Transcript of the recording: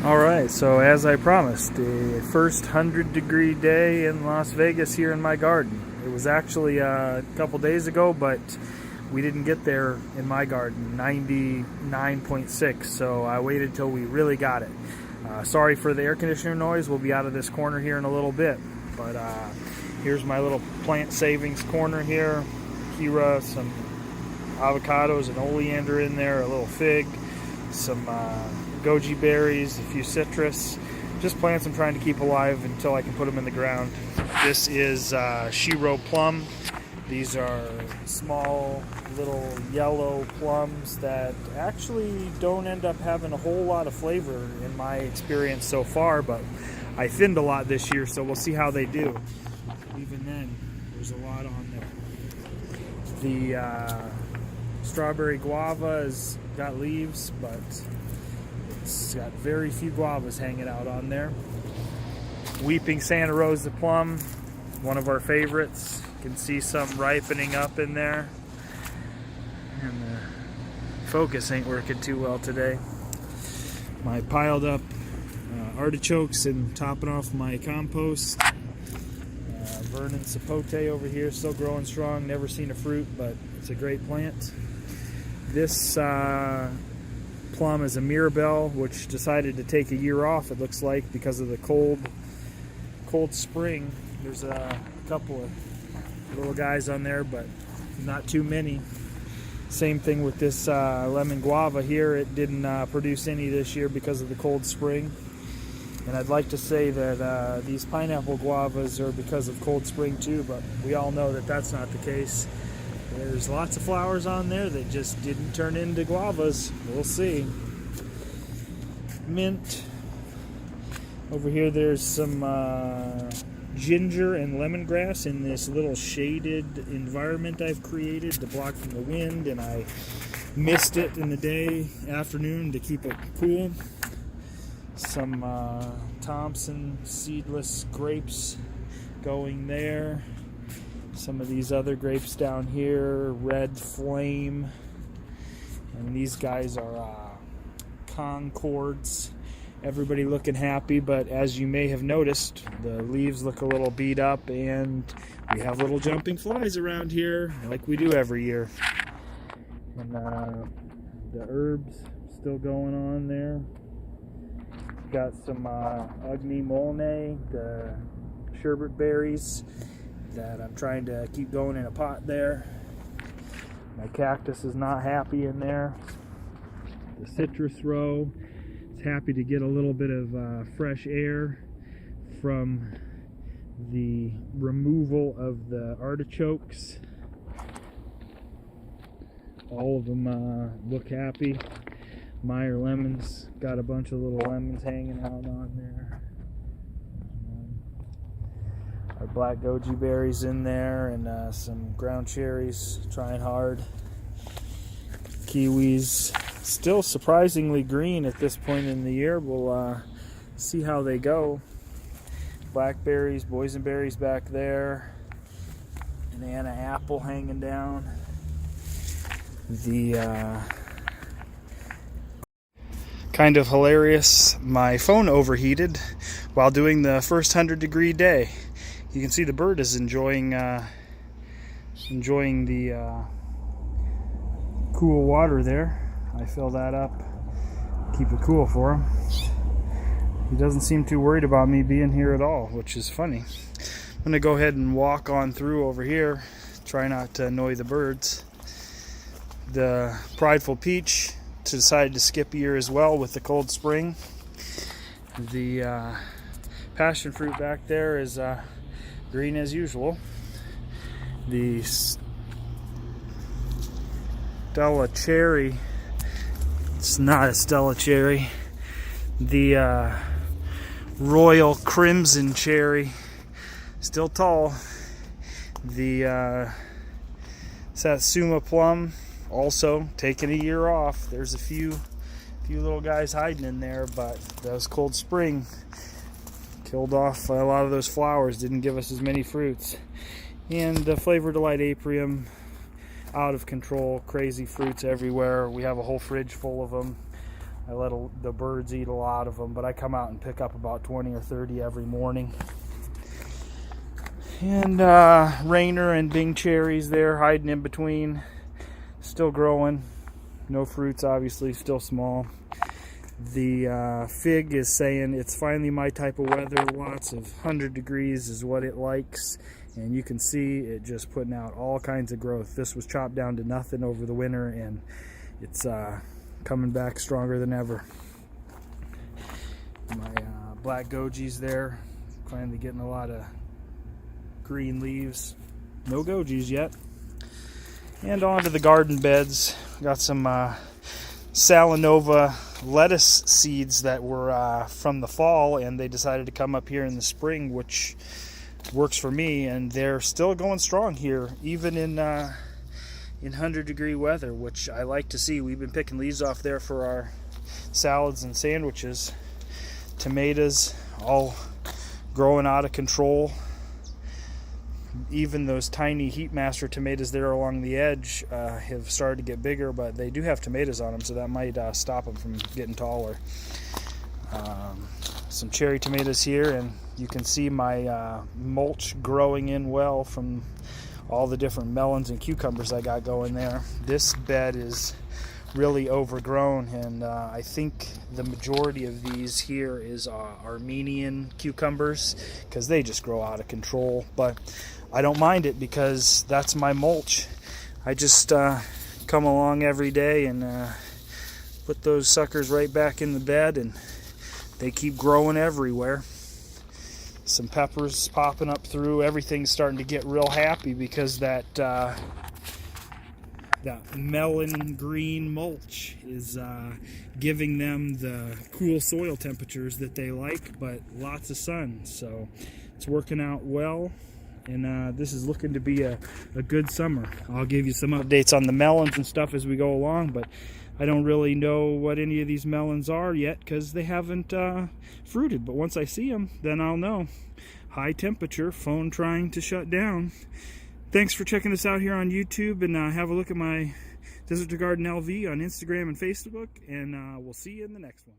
Alright, so as I promised, the first 100-degree day in Las Vegas here in my garden. It was actually a couple days ago, but we didn't get there in my garden, 99.6, so I waited till we really got it. Sorry for the air conditioner noise, we'll be out of this corner here in a little bit, but here's my little plant savings corner here. Kira, some avocados and oleander in there, a little fig, some goji berries, a few citrus, just plants I'm trying to keep alive until I can put them in the ground. This is Shiro plum. These are small little yellow plums that actually don't end up having a whole lot of flavor in my experience so far, but I thinned a lot this year, so we'll see how they do. Even then, there's a lot on there. The strawberry guava has got leaves, but it's got very few guavas hanging out on there. Weeping Santa Rosa plum, one of our favorites. You can see some ripening up in there. And the focus ain't working too well today. My piled up artichokes and topping off my compost. Vernon sapote over here, still growing strong. Never seen a fruit, but it's a great plant. This plum is a Mirabelle, which decided to take a year off, it looks like, because of the cold spring. There's a couple of little guys on there, but not too many. Same thing with this lemon guava here. It didn't produce any this year because of the cold spring. And I'd like to say that these pineapple guavas are because of cold spring too, but we all know that that's not the case. There's lots of flowers on there that just didn't turn into guavas. We'll see. Mint. Over here there's some ginger and lemongrass in this little shaded environment I've created to block from the wind, and I mist it in the afternoon to keep it cool. Some Thompson seedless grapes going there. Some of these other grapes down here, Red Flame, and these guys are Concords. Everybody looking happy, but as you may have noticed, the leaves look a little beat up, and we have little jumping flies around here, like we do every year. And the herbs still going on there. Got some Agni Molne, the sherbet berries that I'm trying to keep going in a pot there. My cactus is not happy in there. The citrus row is happy to get a little bit of fresh air from the removal of the artichokes. All of them look happy. Meyer lemons, got a bunch of little lemons hanging out on there. Our black goji berries in there, and some ground cherries, trying hard. Kiwis, still surprisingly green at this point in the year. We'll see how they go. Blackberries, boysenberries back there. An Anna apple hanging down. The kind of hilarious, my phone overheated while doing the first 100-degree day. You can see the bird is enjoying the cool water there. I fill that up, keep it cool for him. He doesn't seem too worried about me being here at all, which is funny. I'm gonna go ahead and walk on through over here, try not to annoy the birds. The Prideful Peach decided to skip a year as well with the cold spring. The passion fruit back there is green as usual. The Stella cherry, it's not a Stella cherry. The Royal Crimson cherry, still tall. The Satsuma plum, also taking a year off. There's a few little guys hiding in there, but that was cold spring. Killed off a lot of those flowers, didn't give us as many fruits. And the Flavor Delight Apium, out of control, crazy fruits everywhere. We have a whole fridge full of them. I let the birds eat a lot of them, but I come out and pick up about 20 or 30 every morning. And Rainer and Bing cherries there hiding in between, still growing. No fruits, obviously, still small. The fig is saying it's finally my type of weather. Lots of 100 degrees is what it likes. And you can see it just putting out all kinds of growth. This was chopped down to nothing over the winter, and it's coming back stronger than ever. My black goji's there, finally getting a lot of green leaves. No gojis yet. And on to the garden beds. Got some Salanova lettuce seeds that were from the fall, and they decided to come up here in the spring, which works for me, and they're still going strong here, even in 100-degree weather, which I like to see. We've been picking leaves off there for our salads and sandwiches. Tomatoes all growing out of control. Even those tiny Heatmaster tomatoes there along the edge have started to get bigger, but they do have tomatoes on them, so that might stop them from getting taller. Some cherry tomatoes here, and you can see my mulch growing in well from all the different melons and cucumbers I got going there. This bed is really overgrown, and I think the majority of these here is Armenian cucumbers, because they just grow out of control. But I don't mind it, because that's my mulch. I just come along every day and put those suckers right back in the bed, and they keep growing everywhere. Some peppers popping up through. Everything's starting to get real happy because that melon green mulch is giving them the cool soil temperatures that they like, but lots of sun. So it's working out well, and this is looking to be a good summer. I'll give you some updates on the melons and stuff as we go along, but I don't really know what any of these melons are yet because they haven't fruited. But once I see them, then I'll know. High temperature, phone trying to shut down. Thanks for checking us out here on YouTube, and have a look at my Desert to Garden LV on Instagram and Facebook, and we'll see you in the next one.